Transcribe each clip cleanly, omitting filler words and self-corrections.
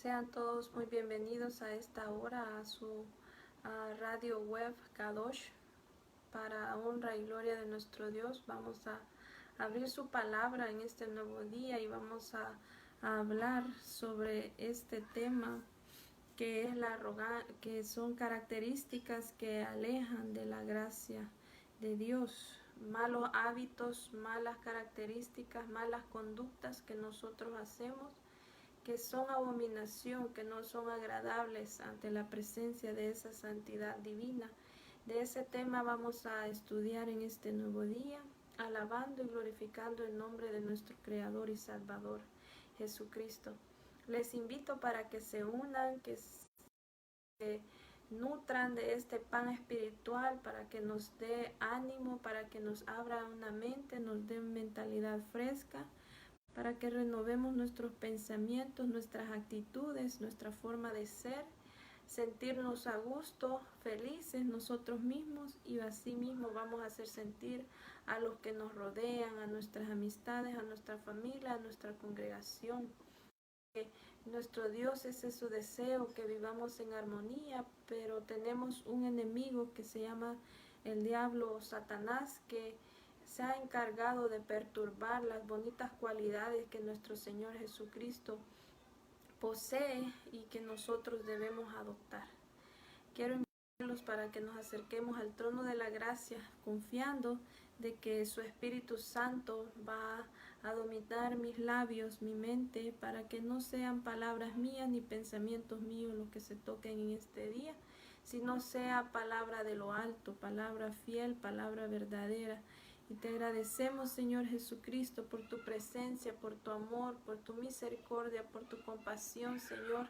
Sean todos muy bienvenidos a esta hora a su radio web Kadosh. Para honra y gloria de nuestro Dios, vamos a abrir su palabra en este nuevo día y vamos a hablar sobre este tema que es la que son características que alejan de la gracia de Dios, malos hábitos, malas características, malas conductas que nosotros hacemos, que son abominación, que no son agradables ante la presencia de esa santidad divina. De ese tema vamos a estudiar en este nuevo día, alabando y glorificando el nombre de nuestro Creador y Salvador, Jesucristo. Les invito para que se unan, que se nutran de este pan espiritual, para que nos dé ánimo, para que nos abra una mente, nos dé mentalidad fresca, para que renovemos nuestros pensamientos, nuestras actitudes, nuestra forma de ser, sentirnos a gusto, felices nosotros mismos, y así mismo vamos a hacer sentir a los que nos rodean, a nuestras amistades, a nuestra familia, a nuestra congregación. Nuestro Dios, ese es su deseo, que vivamos en armonía, pero tenemos un enemigo que se llama el diablo, Satanás, que se ha encargado de perturbar las bonitas cualidades que nuestro Señor Jesucristo posee y que nosotros debemos adoptar. Quiero invitarlos para que nos acerquemos al trono de la gracia, confiando de que su Espíritu Santo va a dominar mis labios, mi mente, para que no sean palabras mías ni pensamientos míos los que se toquen en este día, sino sea palabra de lo alto, palabra fiel, palabra verdadera. Y te agradecemos, Señor Jesucristo, por tu presencia, por tu amor, por tu misericordia, por tu compasión, Señor.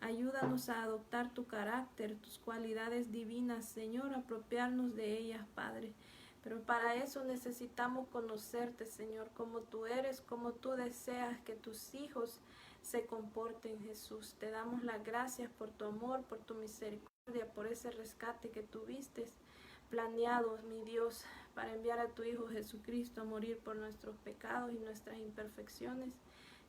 Ayúdanos a adoptar tu carácter, tus cualidades divinas, Señor, apropiarnos de ellas, Padre. Pero para eso necesitamos conocerte, Señor, como tú eres, como tú deseas que tus hijos se comporten, Jesús. Te damos las gracias por tu amor, por tu misericordia, por ese rescate que tuviste planeado, mi Dios, para enviar a tu Hijo Jesucristo a morir por nuestros pecados y nuestras imperfecciones.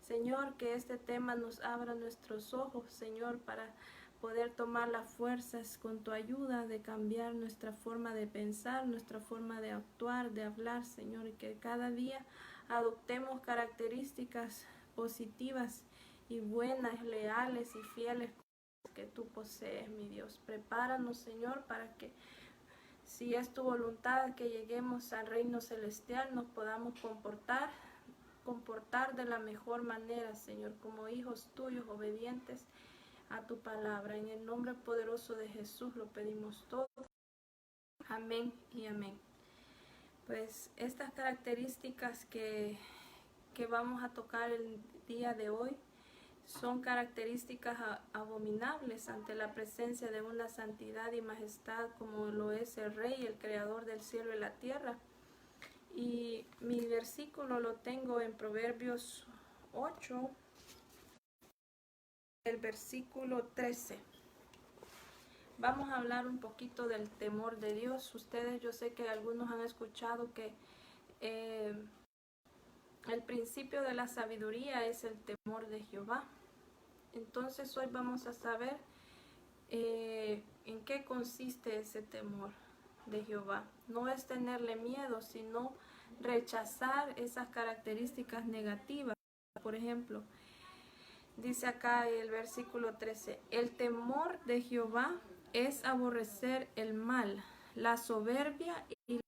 Señor, que este tema nos abra nuestros ojos, Señor, para poder tomar las fuerzas con tu ayuda de cambiar nuestra forma de pensar, nuestra forma de actuar, de hablar, Señor, y que cada día adoptemos características positivas y buenas, leales y fieles que tú posees, mi Dios. Prepáranos, Señor, para que, si es tu voluntad que lleguemos al reino celestial, nos podamos comportar de la mejor manera, Señor, como hijos tuyos obedientes a tu palabra. En el nombre poderoso de Jesús lo pedimos todo. Amén y amén. Pues estas características que vamos a tocar el día de hoy son características abominables ante la presencia de una santidad y majestad como lo es el Rey, el Creador del cielo y la tierra. Y mi versículo lo tengo en Proverbios 8, el versículo 13. Vamos a hablar un poquito del temor de Dios. Ustedes, yo sé que algunos han escuchado que el principio de la sabiduría es el temor de Jehová. Entonces hoy vamos a saber en qué consiste ese temor de Jehová. No es tenerle miedo, sino rechazar esas características negativas. Por ejemplo, dice acá el versículo 13, el temor de Jehová es aborrecer el mal, la soberbia y la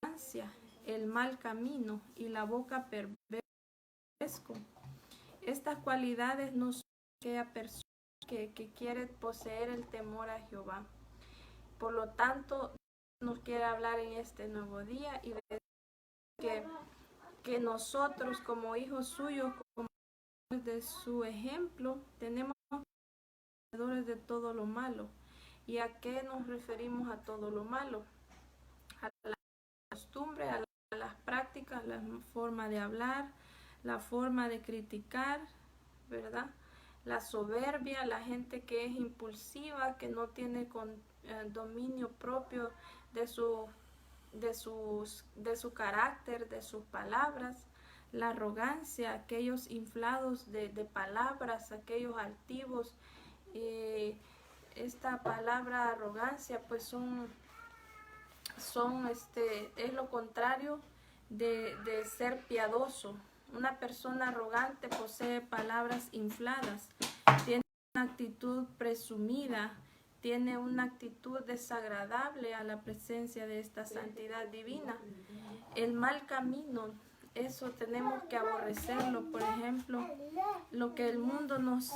arrogancia, el mal camino y la boca perversa. Estas cualidades no son aquella persona que quiere poseer el temor a Jehová. Por lo tanto, nos quiere hablar en este nuevo día y que nosotros como hijos suyos, como de su ejemplo, tenemos conocedores de todo lo malo. ¿Y a qué nos referimos a todo lo malo? A la costumbre, a las prácticas, la forma de hablar, la forma de criticar, ¿verdad? La soberbia, la gente que es impulsiva, que no tiene dominio propio de su carácter, de sus palabras, la arrogancia, aquellos inflados de palabras, aquellos altivos. Esta palabra arrogancia pues es lo contrario de ser piadoso. Una persona arrogante posee palabras infladas, tiene una actitud presumida, tiene una actitud desagradable a la presencia de esta santidad divina. El mal camino, eso tenemos que aborrecerlo. Por ejemplo, lo que el mundo nos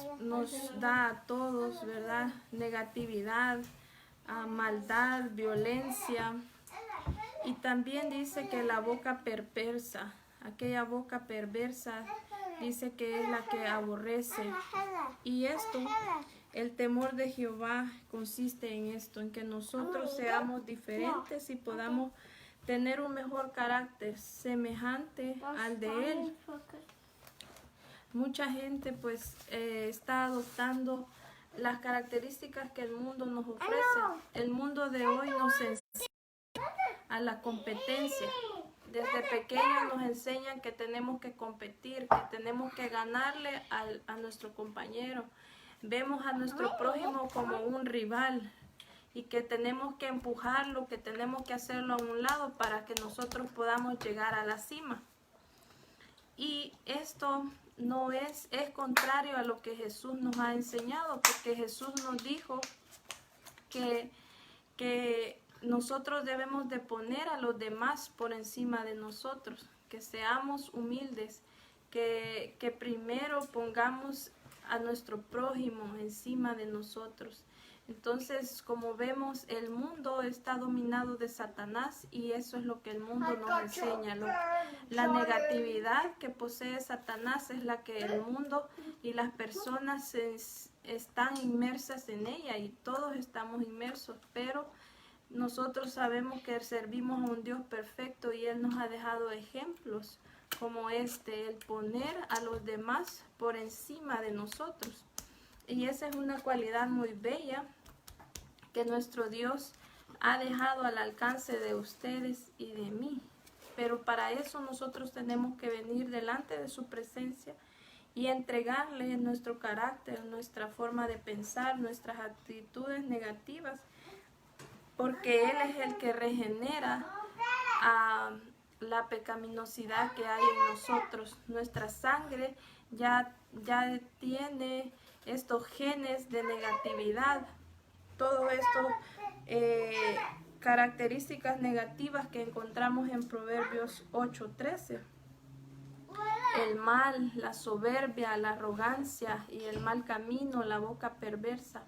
da a todos, ¿verdad? Negatividad, maldad, violencia. Y también dice que la boca perversa, aquella boca perversa, dice que es la que aborrece. Y esto, el temor de Jehová consiste en esto, en que nosotros seamos diferentes y podamos tener un mejor carácter semejante al de Él. Mucha gente pues está adoptando las características que el mundo nos ofrece. El mundo de hoy nos enseña a la competencia. Desde pequeños nos enseñan que tenemos que competir, que tenemos que ganarle a nuestro compañero. Vemos a nuestro prójimo como un rival y que tenemos que empujarlo, que tenemos que hacerlo a un lado para que nosotros podamos llegar a la cima. Y esto no es contrario a lo que Jesús nos ha enseñado, porque Jesús nos dijo que nosotros debemos de poner a los demás por encima de nosotros, que seamos humildes, que primero pongamos a nuestro prójimo encima de nosotros. Entonces, como vemos, el mundo está dominado de Satanás y eso es lo que el mundo nos enseña. La negatividad que posee Satanás es la que el mundo y las personas están inmersas en ella y todos estamos inmersos, pero nosotros sabemos que servimos a un Dios perfecto y Él nos ha dejado ejemplos como el poner a los demás por encima de nosotros. Y esa es una cualidad muy bella que nuestro Dios ha dejado al alcance de ustedes y de mí. Pero para eso nosotros tenemos que venir delante de su presencia y entregarle nuestro carácter, nuestra forma de pensar, nuestras actitudes negativas, porque Él es el que regenera la pecaminosidad que hay en nosotros. Nuestra sangre ya tiene estos genes de negatividad, todo esto características negativas que encontramos en Proverbios 8:13. El mal, la soberbia, la arrogancia y el mal camino, la boca perversa,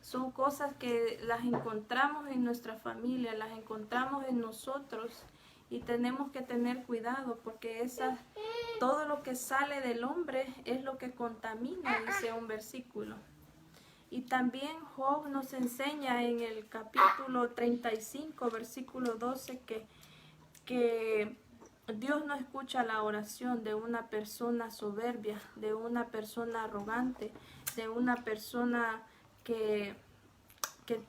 son cosas que las encontramos en nuestra familia, las encontramos en nosotros y tenemos que tener cuidado porque todo lo que sale del hombre es lo que contamina, dice un versículo. Y también Job nos enseña en el capítulo 35, versículo 12, que Dios no escucha la oración de una persona soberbia, de una persona arrogante, de una persona que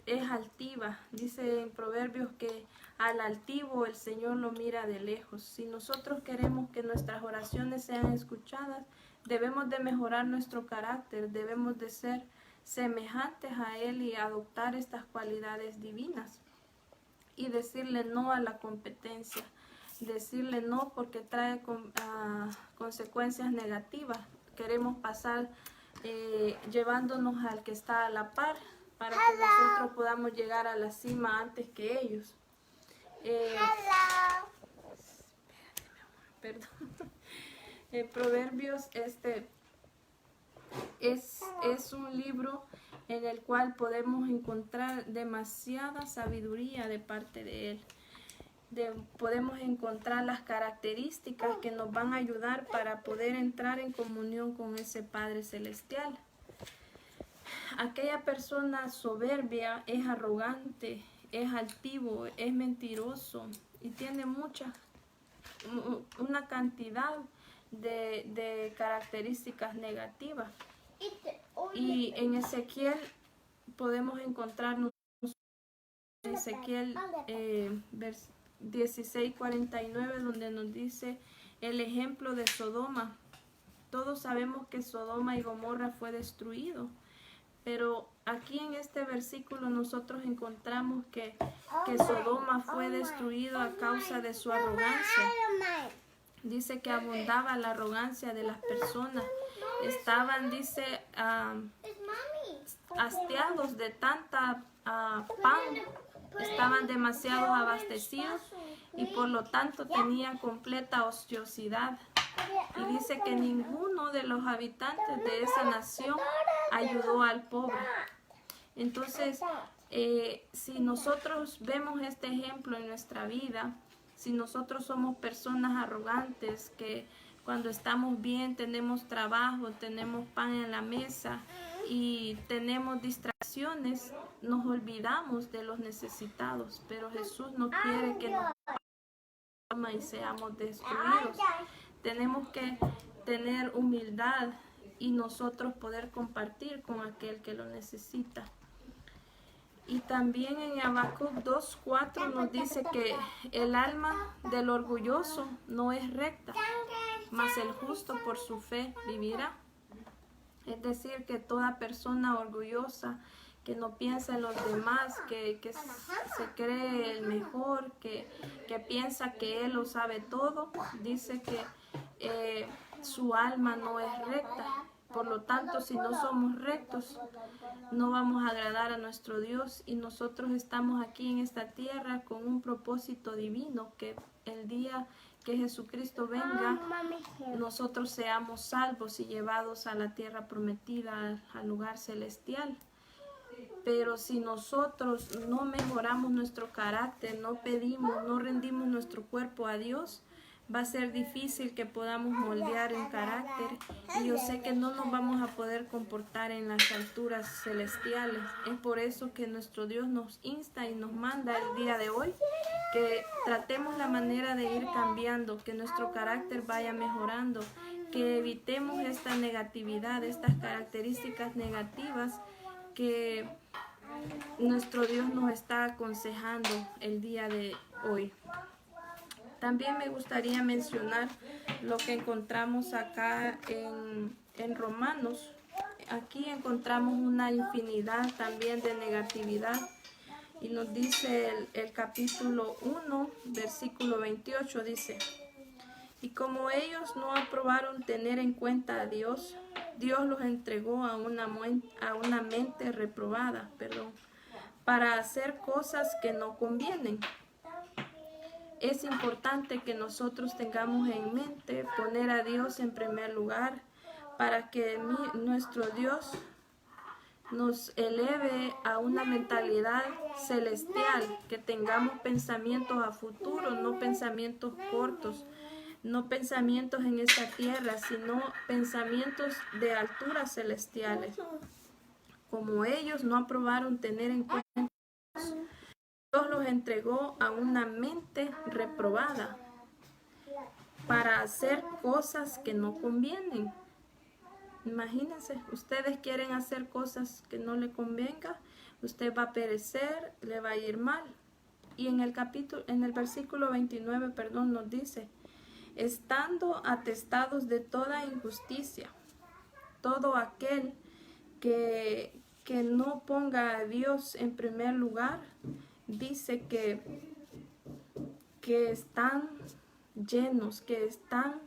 es altiva. Dice en Proverbios que al altivo el Señor lo mira de lejos. Si nosotros queremos que nuestras oraciones sean escuchadas, debemos de mejorar nuestro carácter, debemos de ser semejantes a Él y adoptar estas cualidades divinas y decirle no a la competencia, decirle no porque trae consecuencias negativas. Queremos pasar llevándonos al que está a la par para que nosotros podamos llegar a la cima antes que ellos. Perdón. Proverbios es un libro en el cual podemos encontrar demasiada sabiduría de parte de él. Podemos encontrar las características que nos van a ayudar para poder entrar en comunión con ese Padre Celestial. Aquella persona soberbia es arrogante, es altivo, es mentiroso y tiene una cantidad de características negativas. Y en Ezequiel podemos encontrarnos en Ezequiel 16:49, donde nos dice el ejemplo de Sodoma. Todos sabemos que Sodoma y Gomorra fue destruido, pero aquí en este versículo nosotros encontramos que Sodoma fue destruido a causa de su arrogancia. Dice que abundaba la arrogancia de las personas. Estaban, dice, hastiados de tanta pan, estaban demasiado abastecidos y por lo tanto tenían completa ociosidad. Y dice que ninguno de los habitantes de esa nación ayudó al pobre. Entonces, si nosotros vemos este ejemplo en nuestra vida, si nosotros somos personas arrogantes que cuando estamos bien tenemos trabajo, tenemos pan en la mesa y tenemos distracciones, nos olvidamos de los necesitados, pero Jesús no quiere que nos y seamos destruidos. Tenemos que tener humildad y nosotros poder compartir con aquel que lo necesita. Y también en Habacuc 2:4 nos dice que el alma del orgulloso no es recta, mas el justo por su fe vivirá. Es decir, que toda persona orgullosa que no piensa en los demás, que se cree el mejor, que piensa que él lo sabe todo, dice que su alma no es recta. Por lo tanto, si no somos rectos, no vamos a agradar a nuestro Dios, y nosotros estamos aquí en esta tierra con un propósito divino, que el día que Jesucristo venga, nosotros seamos salvos y llevados a la tierra prometida, al lugar celestial. Pero si nosotros no mejoramos nuestro carácter, no pedimos, no rendimos nuestro cuerpo a Dios, va a ser difícil que podamos moldear el carácter, y yo sé que no nos vamos a poder comportar en las alturas celestiales. Es por eso que nuestro Dios nos insta y nos manda el día de hoy que tratemos la manera de ir cambiando, que nuestro carácter vaya mejorando, que evitemos esta negatividad, estas características negativas que nuestro Dios nos está aconsejando el día de hoy. También me gustaría mencionar lo que encontramos acá en Romanos. Aquí encontramos una infinidad también de negatividad. Y nos dice el capítulo 1, versículo 28, dice: y como ellos no aprobaron tener en cuenta a Dios, Dios los entregó a una mente reprobada, para hacer cosas que no convienen. Es importante que nosotros tengamos en mente poner a Dios en primer lugar, para que nuestro Dios nos eleve a una mentalidad celestial, que tengamos pensamientos a futuro, no pensamientos cortos, no pensamientos en esta tierra, sino pensamientos de alturas celestiales. Como ellos no aprobaron tener en cuenta, Dios los entregó a una mente reprobada para hacer cosas que no convienen. Imagínense, ustedes quieren hacer cosas que no le convenga, usted va a perecer, le va a ir mal. Y en el versículo 29, nos dice: estando atestados de toda injusticia, todo aquel que no ponga a Dios en primer lugar, dice que están llenos, que están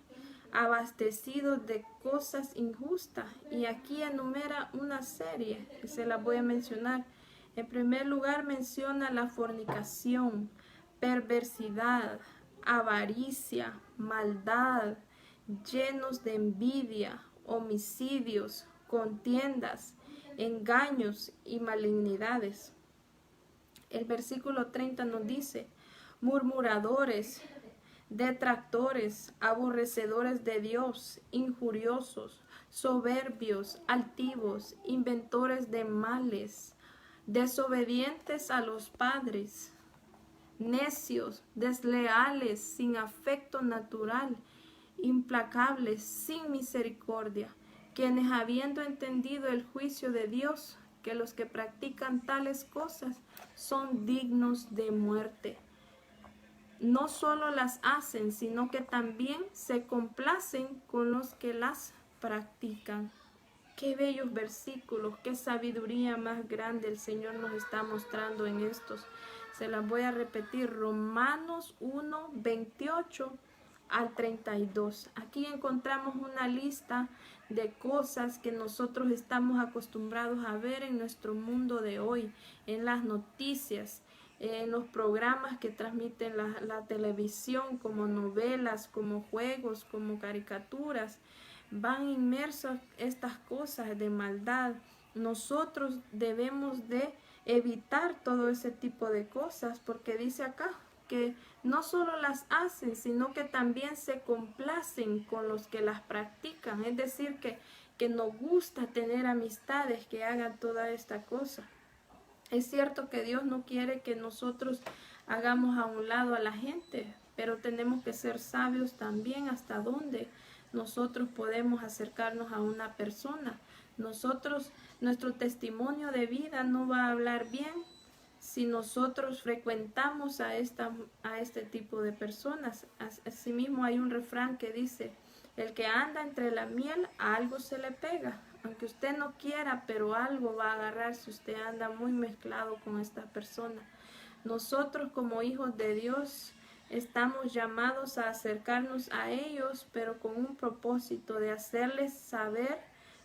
abastecidos de cosas injustas. Y aquí enumera una serie que se las voy a mencionar. En primer lugar menciona la fornicación, perversidad, avaricia, maldad, llenos de envidia, homicidios, contiendas, engaños y malignidades. El versículo 30 nos dice: murmuradores, detractores, aborrecedores de Dios, injuriosos, soberbios, altivos, inventores de males, desobedientes a los padres, necios, desleales, sin afecto natural, implacables, sin misericordia, quienes, habiendo entendido el juicio de Dios, que los que practican tales cosas son dignos de muerte. no solo las hacen, sino que también se complacen con los que las practican. Qué bellos versículos, qué sabiduría más grande el Señor nos está mostrando en estos. Se las voy a repetir, Romanos 1, 28 al 32. Aquí encontramos una lista de cosas que nosotros estamos acostumbrados a ver en nuestro mundo de hoy, en las noticias, en los programas que transmiten la televisión, como novelas, como juegos, como caricaturas. Van inmersas estas cosas de maldad. Nosotros debemos de evitar todo ese tipo de cosas, porque dice acá que no solo las hacen, sino que también se complacen con los que las practican. Es decir, que nos gusta tener amistades que hagan toda esta cosa. Es cierto que Dios no quiere que nosotros hagamos a un lado a la gente, pero tenemos que ser sabios también hasta dónde nosotros podemos acercarnos a una persona. Nuestro testimonio de vida no va a hablar bien si nosotros frecuentamos a este tipo de personas. Asimismo hay un refrán que dice, el que anda entre la miel, a algo se le pega. Aunque usted no quiera, pero algo va a agarrar si usted anda muy mezclado con esta persona. Nosotros como hijos de Dios estamos llamados a acercarnos a ellos, pero con un propósito de hacerles saber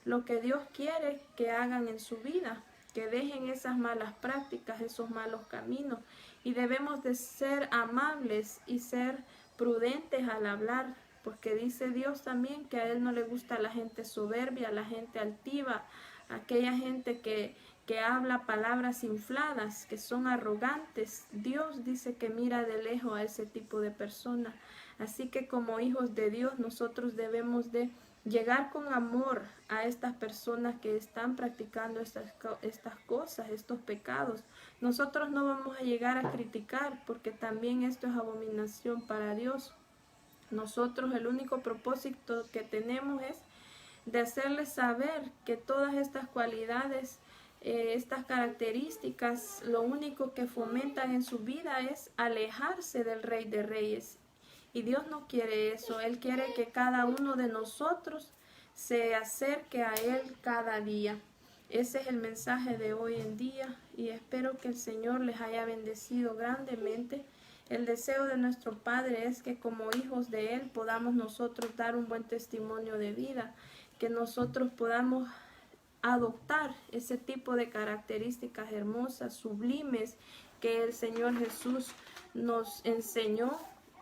lo que Dios quiere que hagan en su vida, que dejen esas malas prácticas, esos malos caminos. Y debemos de ser amables y ser prudentes al hablar, porque dice Dios también que a Él no le gusta la gente soberbia, la gente altiva, aquella gente que habla palabras infladas, que son arrogantes. Dios dice que mira de lejos a ese tipo de personas. Así que como hijos de Dios nosotros debemos de llegar con amor a estas personas que están practicando estas cosas, estos pecados. Nosotros no vamos a llegar a criticar, porque también esto es abominación para Dios. Nosotros el único propósito que tenemos es de hacerles saber que todas estas cualidades, estas características, lo único que fomentan en su vida es alejarse del Rey de Reyes. Y Dios no quiere eso. Él quiere que cada uno de nosotros se acerque a Él cada día. Ese es el mensaje de hoy en día y espero que el Señor les haya bendecido grandemente. El deseo de nuestro Padre es que como hijos de Él podamos nosotros dar un buen testimonio de vida, que nosotros podamos adoptar ese tipo de características hermosas, sublimes, que el Señor Jesús nos enseñó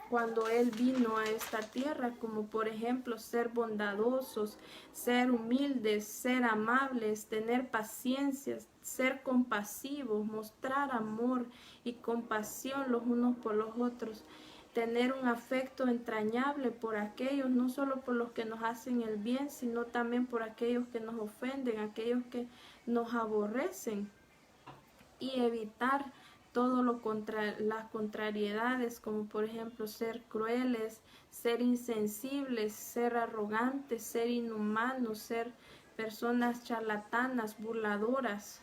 cuando Él vino a esta tierra, como por ejemplo ser bondadosos, ser humildes, ser amables, tener paciencia, ser compasivos, mostrar amor y compasión los unos por los otros, tener un afecto entrañable por aquellos, no solo por los que nos hacen el bien, sino también por aquellos que nos ofenden, aquellos que nos aborrecen, y evitar todo las contrariedades, como por ejemplo ser crueles, ser insensibles, ser arrogantes, ser inhumanos, ser personas charlatanas, burladoras.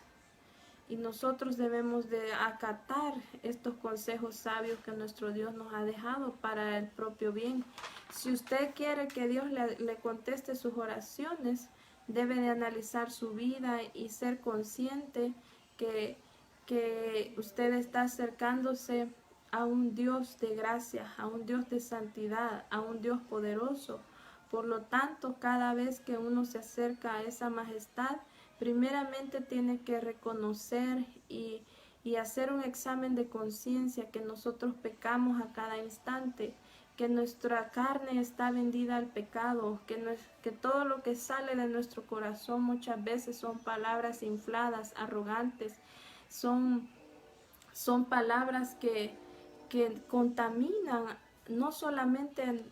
Y nosotros debemos de acatar estos consejos sabios que nuestro Dios nos ha dejado para el propio bien. Si usted quiere que Dios le conteste sus oraciones, debe de analizar su vida y ser consciente que usted está acercándose a un Dios de gracia, a un Dios de santidad, a un Dios poderoso. Por lo tanto, cada vez que uno se acerca a esa majestad, primeramente tiene que reconocer y hacer un examen de conciencia que nosotros pecamos a cada instante, que nuestra carne está vendida al pecado, que todo lo que sale de nuestro corazón muchas veces son palabras infladas, arrogantes, son palabras que contaminan no solamente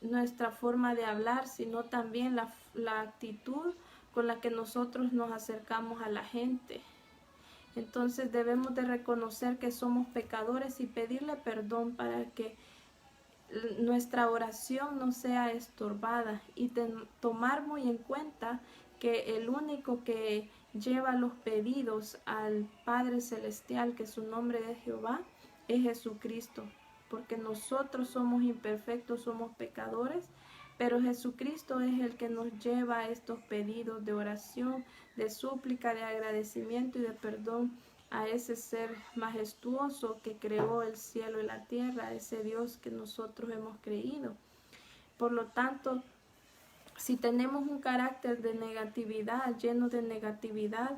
nuestra forma de hablar, sino también la actitud con la que nosotros nos acercamos a la gente. Entonces debemos de reconocer que somos pecadores y pedirle perdón para que nuestra oración no sea estorbada, y tomar muy en cuenta que el único que lleva los pedidos al Padre Celestial, que su nombre es Jehová, es Jesucristo. porque nosotros somos imperfectos, somos pecadores, pero Jesucristo es el que nos lleva a estos pedidos de oración, de súplica, de agradecimiento y de perdón a ese ser majestuoso que creó el cielo y la tierra, a ese Dios que nosotros hemos creído. Por lo tanto, si tenemos un carácter de negatividad, lleno de negatividad,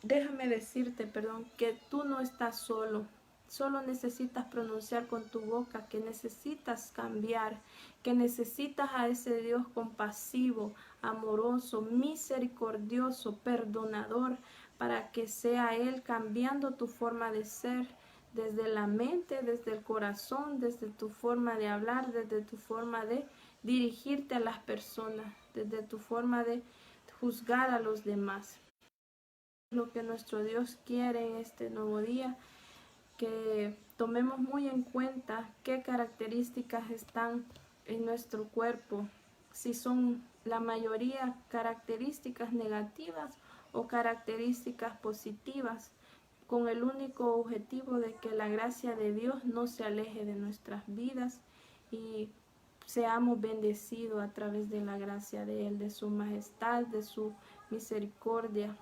déjame decirte, que tú no estás solo. Solo necesitas pronunciar con tu boca que necesitas cambiar, que necesitas a ese Dios compasivo, amoroso, misericordioso, perdonador, para que sea Él cambiando tu forma de ser, desde la mente, desde el corazón, desde tu forma de hablar, desde tu forma de dirigirte a las personas, desde tu forma de juzgar a los demás. Lo que nuestro Dios quiere en este nuevo día, que tomemos muy en cuenta qué características están en nuestro cuerpo, si son la mayoría características negativas o características positivas, con el único objetivo de que la gracia de Dios no se aleje de nuestras vidas y seamos bendecidos a través de la gracia de Él, de su majestad, de su misericordia.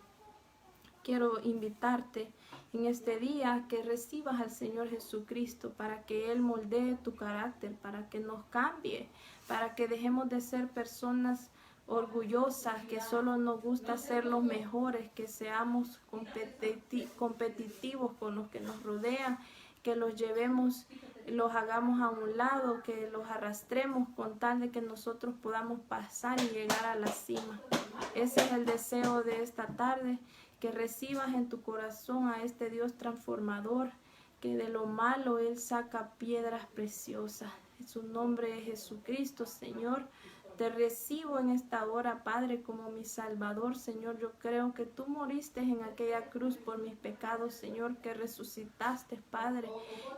Quiero invitarte en este día que recibas al Señor Jesucristo para que Él moldee tu carácter, para que nos cambie, para que dejemos de ser personas orgullosas, que solo nos gusta ser los mejores, que seamos competitivos con los que nos rodean, que los llevemos, los hagamos a un lado, que los arrastremos con tal de que nosotros podamos pasar y llegar a la cima. Ese es el deseo de esta tarde, que recibas en tu corazón a este Dios transformador, que de lo malo Él saca piedras preciosas. En su nombre es Jesucristo, Señor. Te recibo en esta hora, Padre, como mi Salvador, Señor. Yo creo que tú moriste en aquella cruz por mis pecados, Señor, que resucitaste, Padre,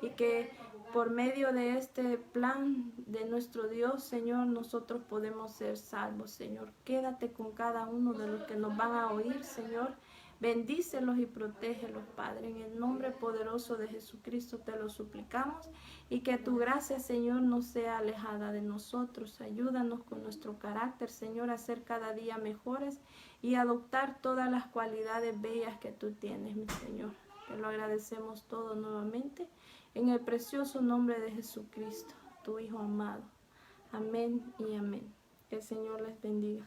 y que por medio de este plan de nuestro Dios, Señor, nosotros podemos ser salvos, Señor. Quédate con cada uno de los que nos van a oír, Señor. Bendícelos y protégelos, Padre. En el nombre poderoso de Jesucristo te lo suplicamos, y que tu gracia, Señor, no sea alejada de nosotros. Ayúdanos con nuestro carácter, Señor, a ser cada día mejores y adoptar todas las cualidades bellas que tú tienes, mi Señor. Te lo agradecemos todo nuevamente en el precioso nombre de Jesucristo, tu Hijo amado. Amén y amén. Que el Señor les bendiga.